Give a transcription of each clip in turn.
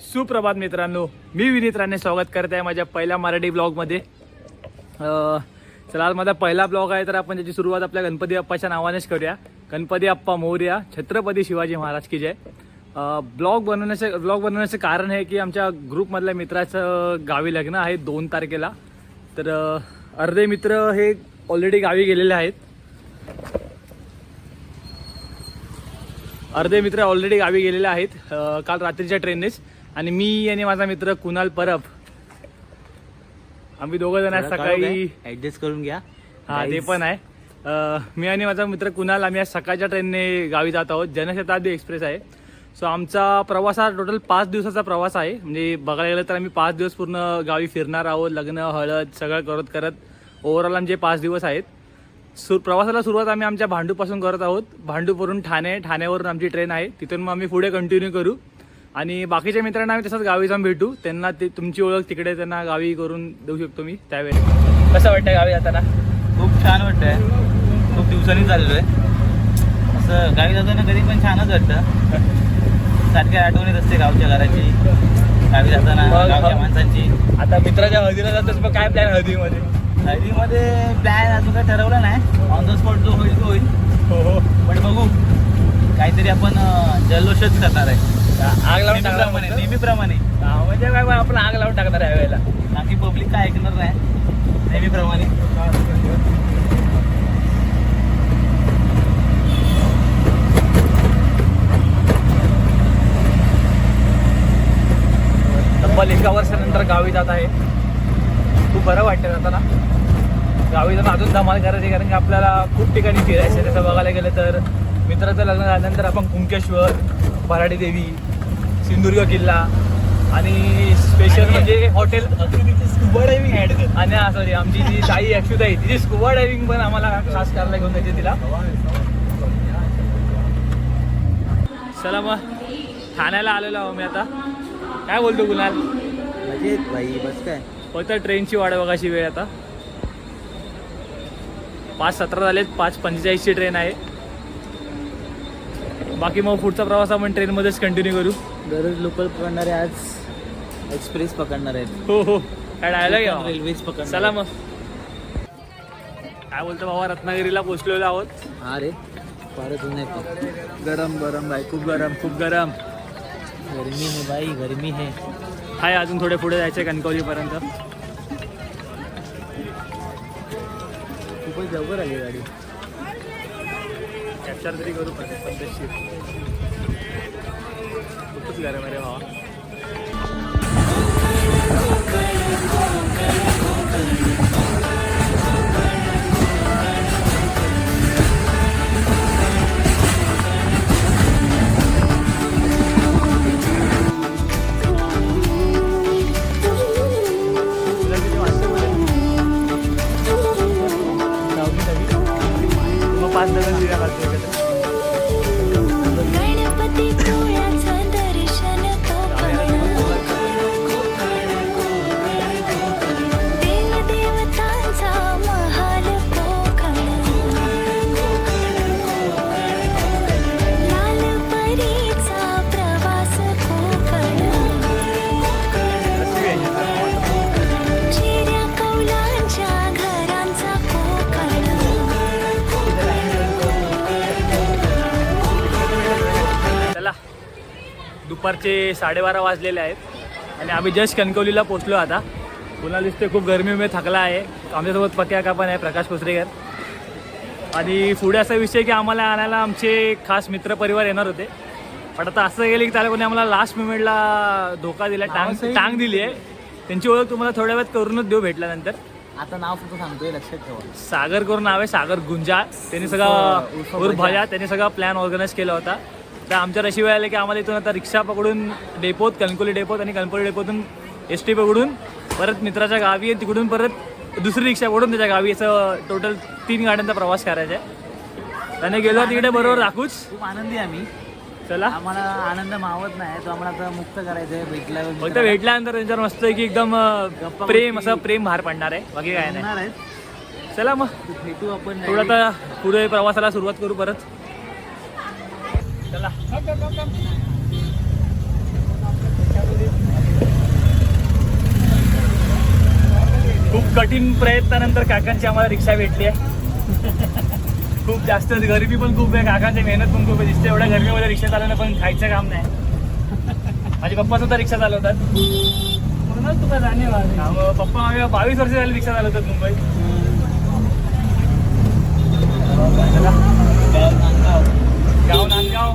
सुप्रभात मित्रांनो, मी विनीत राणे स्वागत करत आहे माझ्या पहिल्या मराठी ब्लॉगमध्ये. चला, आज माझा पहिला ब्लॉग आहे तर आपण त्याची सुरुवात आपल्या गणपती बाप्पाच्या नावानेच करूया. गणपती बाप्पा मोरया, छत्रपती शिवाजी महाराज की जय. ब्लॉग बनवण्याचं कारण आहे की आमच्या ग्रुपमधल्या मित्राचं गावी लग्न आहे 2 तारखेला. तर अर्धे मित्र हे ऑलरेडी गावी गेलेले आहेत. काल रात्रीच्या ट्रेननेच. आणि मी आणि माझा मित्र कुणाल परब, आम्ही दोघं जण सकाळी ऍडजस्ट करून घ्या. हा, ते पण आहे. मी आणि माझा मित्र कुणाल आम्ही आज सकाळच्या ट्रेनने गावी जात आहोत. जनशताब्दी एक्सप्रेस आहे. सो आमचा प्रवास हा टोटल 5 दिवसाचा प्रवास आहे. म्हणजे बघायला गेलं तर आम्ही 5 दिवस पूर्ण गावी फिरणार आहोत. लग्न, हळद सगळं करत ओव्हरऑल आमचे 5 दिवस आहेत. प्रवासाला सुरुवात आम्ही आमच्या भांडूपासून करत आहोत. भांडूवरून ठाण्यावरून आमची ट्रेन आहे. तिथून मग आम्ही पुढे कंटिन्यू करू. आणि बाकीच्या मित्रांना आम्ही तसंच गावी जाऊन भेटू. त्यांना ते तुमची ओळख तिकडे त्यांना गावी करून देऊ शकतो मी त्यावेळी. कसं वाटतं गावी जाताना? खूप छान वाटतंय. खूप दिवसांनी चाललोय. असं गावी जाताना कधी पण छानच वाटतं. सारखी आठवण येत असते गावच्या घराची, गावी जाताना गावच्या माणसांची. आता मित्राच्या हळदीला जातोस, मग काय प्लॅन हळदीमध्ये प्लॅन अजून काय ठरवला नाही. ऑन द स्पॉट जो होईल तो होईल. हो, पण बघू, काहीतरी आपण जल्लोषच करणार आहे. आग लावून टाकणार नेहमीप्रमाणे. म्हणजे काय, आपण आग लावून टाकणार आहे यावेळेला. बाकी पब्लिक काय ऐकणार नाही, नेहमीप्रमाणे. तब्बल 1 वर्षानंतर गावी जात आहे. खूप बरं वाटतं जाताना. गावी जाऊन अजून धमाल करायची, कारण की आपल्याला खूप ठिकाणी फिरायचं आहे. तसं बघायला गेलं तर मित्राचं लग्न झाल्यानंतर आपण कुंकेश्वर, भराडी देवी, सिंधुदुर्ग किल्ला आणि स्पेशल म्हणजे हॉटेल स्कुबा डायव्हिंग ॲड कर. आणि सॉरी, आमची जी ताई अक्षुताई, तिची स्कुबा डायव्हिंग पण आम्हाला खास करायला घेऊन जायचे तिला. चला मग, ठाण्याला आलेलो आहो मी आता. काय बोलतो कुणाल? मजेत भाई, बस काय. फक्त ट्रेनची वाट बघायची वेळ आता. 5:17 झालेत. 5:45ची ट्रेन आहे. बाकी मग पुढचा प्रवास आपण ट्रेनमध्येच कंटिन्यू करू. दररोज लोकल पकडणार आहे, आज एक्सप्रेस पकडणार आहेत. हो, काय डायलॉग आहे, रेल्वेज पकडणार. चला मग. काय बोलतो बाबा, रत्नागिरीला पोहोचलेलो आहोत. हा रे, फारच ऊन आहे. गरम भाई, खूप गरम. गरमी है भाई, गरमी है. हाय, अजून थोडे पुढे जायचं कणकवलीपर्यंत. खूपच लवकर आली गाडी. कॅप्चर तरी करू पद्धतशीर. खूपच गरम आहे रे भावा. मग 5 जण दिल्या घालतो एकत्र. दुपारचे 12:30 वाजलेले आहेत आणि आम्ही जस्ट कणकवलीला पोहोचलो आता. पुन्हा दिसते खूप गरमीमुळे थकला आहे. आमच्यासोबत पक्या का पण आहे, प्रकाश कोसरेकर. आणि पुढे असा विषय की आम्हाला आणायला आमचे खास मित्रपरिवार येणार होते. पण आता असं गेले की त्याला कोणी आम्हाला लास्ट मोमेंटला धोका दिला, टांग दिली आहे. त्यांची ओळख तुम्हाला थोड्या वेळात करूनच देऊ भेटल्यानंतर. आता नाव फक्त सांगतोय, लक्षात ठेवा. सागर करून नाव आहे, सागर गुंजा. त्यांनी सगळा भजा त्यांनी सगळा प्लॅन ऑर्गनाईज केला होता. तर आमच्या रशी वेळ आले की आम्हाला इथून आता रिक्षा पकडून डेपोत, कणकवली डेपोत आणि कणकवली डेपोतून ST पकडून परत मित्राच्या गावी आणि तिकडून परत दुसरी रिक्षा पकडून त्याच्या गावी, असं टोटल 3 गाड्यांचा प्रवास करायचा आहे. त्याने गेलो तिकडे बरोबर राखूच. खूप आनंदी आम्ही. चला, आम्हाला आनंद मावत नाही, तो आम्हाला आता मुक्त करायचा आहे. फक्त भेटल्यानंतर त्यांच्यावर मस्त की एकदम प्रेम, असं प्रेम बाहेर पडणार आहे. बाकी काय नाही. चला मग भेटू आपण. थोडं आता पुढे प्रवासाला सुरुवात करू परत. चला. कठीण प्रयत्नानंतर काकांची आम्हाला रिक्षा भेटली आहे. खूप जास्त गरिबी पण खूप आहे, काकांची मेहनत पण खूप आहे. दिसते एवढ्या गरमीमध्ये रिक्षा चालवणं पण खायचं काम नाही. माझे पप्पा सुद्धा रिक्षा चालवतात. म्हणूनच तुला जाणे पप्पा माझ्या 22 वर्ष झाली रिक्षा चालवतात मुंबईत. गाव नांदगाव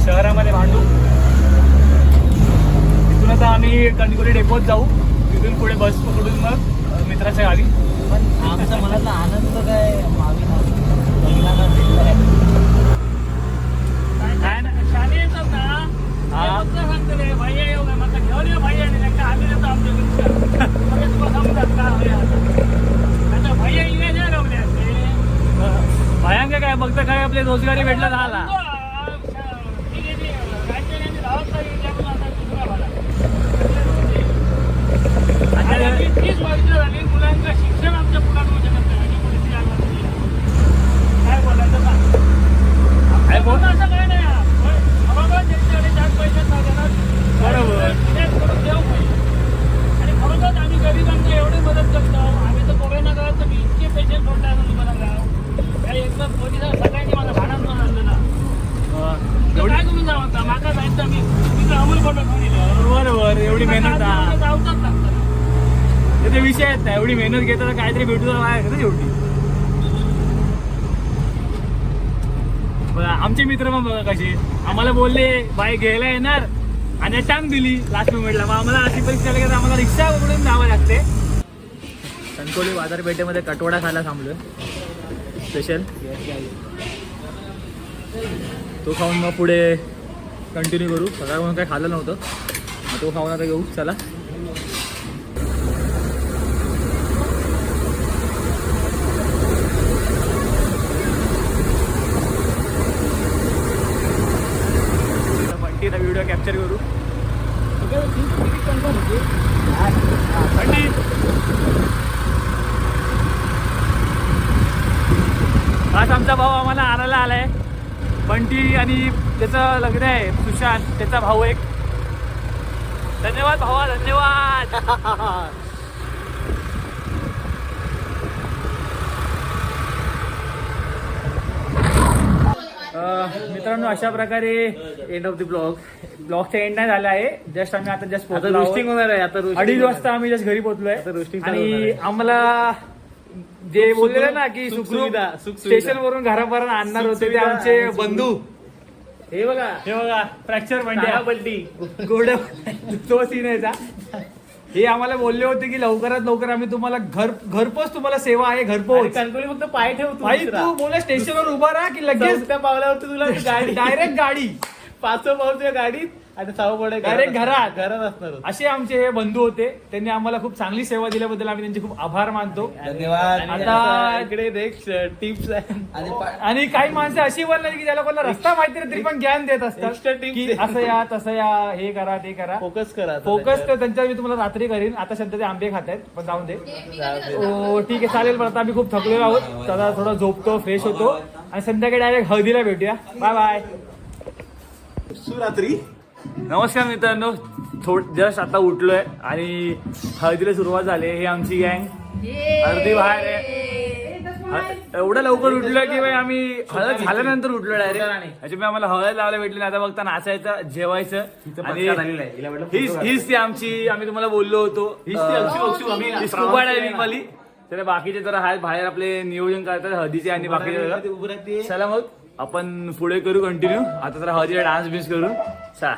शहरामध्ये भांडू. तिथून आता आम्ही कणकोली डेपोत जाऊ. तिथून पुढे बस पकडून मग मित्राच्या गावी. पण आमचा मनातला आनंद काय काय ना शालेय येतात ना. सांगतो रे भाई येऊ नये मला घेऊन ये भाई आणि नाही आम्ही येतो आमच्या रिक्षा. तुला समजतात का आता भैया इंग्रज आहे रवले असते. भयांक काय बघता काय आपले रोजगारी भेटला झाला. मुलांचं शिक्षण आमच्या मुलांना काय बोलायचं काय बोल असं काय नाही. बरोबर आणि खरोखरच आम्ही गरिबांना एवढी मदत करतो. आम्ही तर कोरोना काळात तर इतके पेशंट सोडले असं तुम्हाला काय एकदम पोलिसांना सगळ्यांनी मला भाडांना आणलं ना. काय तुम्ही जावं माका जायचं मी तिथं अमूल पडलं. बरोबर एवढी मेहनत जावतात लागतात. त्याचे विषय आहेत ना. एवढी मेहनत घेतात काहीतरी भेटू आहे शेवटी. आमचे मित्र मग बघा कसे आम्हाला बोलले बाई घ्यायला येणार आणि टांग दिली लास्ट मोमेंटला. मग आम्हाला अशी परिस्थिती आली की आम्हाला रिक्षा पकडून जावं लागते. कणकोली बाजारपेठेमध्ये कटवडा खायला थांबलोय स्पेशल. तो खाऊन मग पुढे कंटिन्यू करू. सकाळ म्हणून काही खाल्लं नव्हतं मग तो खाऊन आता घेऊ. चला व्हिडिओ कॅप्चर करू. आज आमचा भाऊ आम्हाला आणायला आलाय. बंटी आणि त्याचं लग्न आहे सुशांत त्याचा भाऊ एक. धन्यवाद भावा धन्यवाद. मित्रांनो अशा प्रकारे एंड ऑफ द ब्लॉगचा एंड नाही झाला आहे. जस्ट आम्ही आता जस्ट रोस्टिंग होणार आहे. आता 2:30 वाजता आम्ही जस्ट घरी पोहोचलोय. आणि आम्हाला जे बोललेलं ना की सुखसुविधा स्टेशन वरून घरापर्यंत आणणार होते ते आमचे बंधू. हे बघा फ्रॅक्चर बंटी गोड तो सीन आहे. हे आम्हाला बोलले होते की लवकरात लवकर आम्ही तुम्हाला घरपोच तुम्हाला सेवा आहे. घरपोच कणकोली फक्त पाय ठेवतो. भाई तू बोला स्टेशनवर उभा राहा की लगेच त्या पावल्यावर तुला गाडी डायरेक्ट गाडी 5 पावच्या गाडीत आणि 6 पडे डायरेक्ट घरात असणार. असे आमचे हे बंधू होते. त्यांनी आम्हाला खूप चांगली सेवा दिल्याबद्दल आम्ही त्यांचे खूप आभार मानतो. धन्यवाद. आता इकडे नेक्स्ट टिप्स आणि काही माणसं अशी बोलणार की ज्याला कोणाला रस्ता माहिती नाही तरी पण ज्ञान देत असतात की असं या तसं या हे करा ते करा. फोकस तर त्यांच्यावर मी तुम्हाला रात्री करीन. आता सध्या ते आंबे खात आहेत पण जाऊन दे. हो ठीक आहे चालेल. पण आता आम्ही खूप थकलेलो आहोत. आता थोडा झोपतो फ्रेश होतो आणि संध्याकाळी डायरेक्ट हळदीला भेटूया. Bye bye. सुरात्री. नमस्कार मित्रांनो. जस्ट आता उठलोय आणि हळदीला सुरुवात झाली. हे आमची गँग अर्धी बाहेर आहे. एवढं लवकर उठलं की बाई आम्ही हळद झाल्यानंतर उठलो डायरेक्ट. त्याच्यामुळे आम्हाला हळद लावायला भेटली नाही. आता बघता नाचायचं जेवायचं. आणि हीच ती आमची आम्ही तुम्हाला बोललो होतो स्कुबा डायव्हिंग वाली. तर बाकीचे जरा आहेत बाहेर आपले नियोजन करतात हळदीचे आणि बाकीचे. चला मग आपण पुढे करू कंटिन्यू. आता जरा हळदीला डान्स बिन्स करू. चला.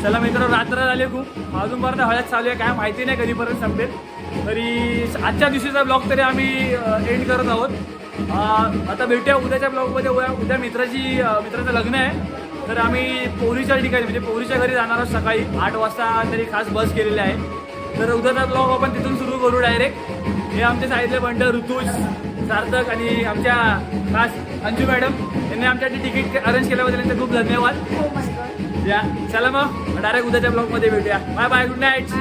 चला मित्र, रात्र झाली खूप, अजूनपर्यंत हळद चालू आहे, काय माहिती नाही कधीपर्यंत संपेल. तरी आजच्या दिवशीचा ब्लॉग तरी आम्ही एंड करत आहोत. आता भेटूया उद्याच्या ब्लॉगमध्ये. उद्या मित्राचं लग्न आहे, तर आम्ही पोरीच्या ठिकाणी म्हणजे पोरीच्या घरी जाणार आहोत. सकाळी 8 वाजता तरी खास बस केलेली आहे. तर उद्याचा ब्लॉग आपण तिथून सुरू करू डायरेक्ट. हे आमचे साईडले बंड ऋतुज, सार्थक आणि आमच्या खास अंजू मॅडम यांनी आमच्यासाठी तिकीट अरेंज केल्याबद्दल त्यांचे खूप धन्यवाद. चला मग डायरेक्ट उद्याच्या ब्लॉगमध्ये भेटूया. Bye bye, good night.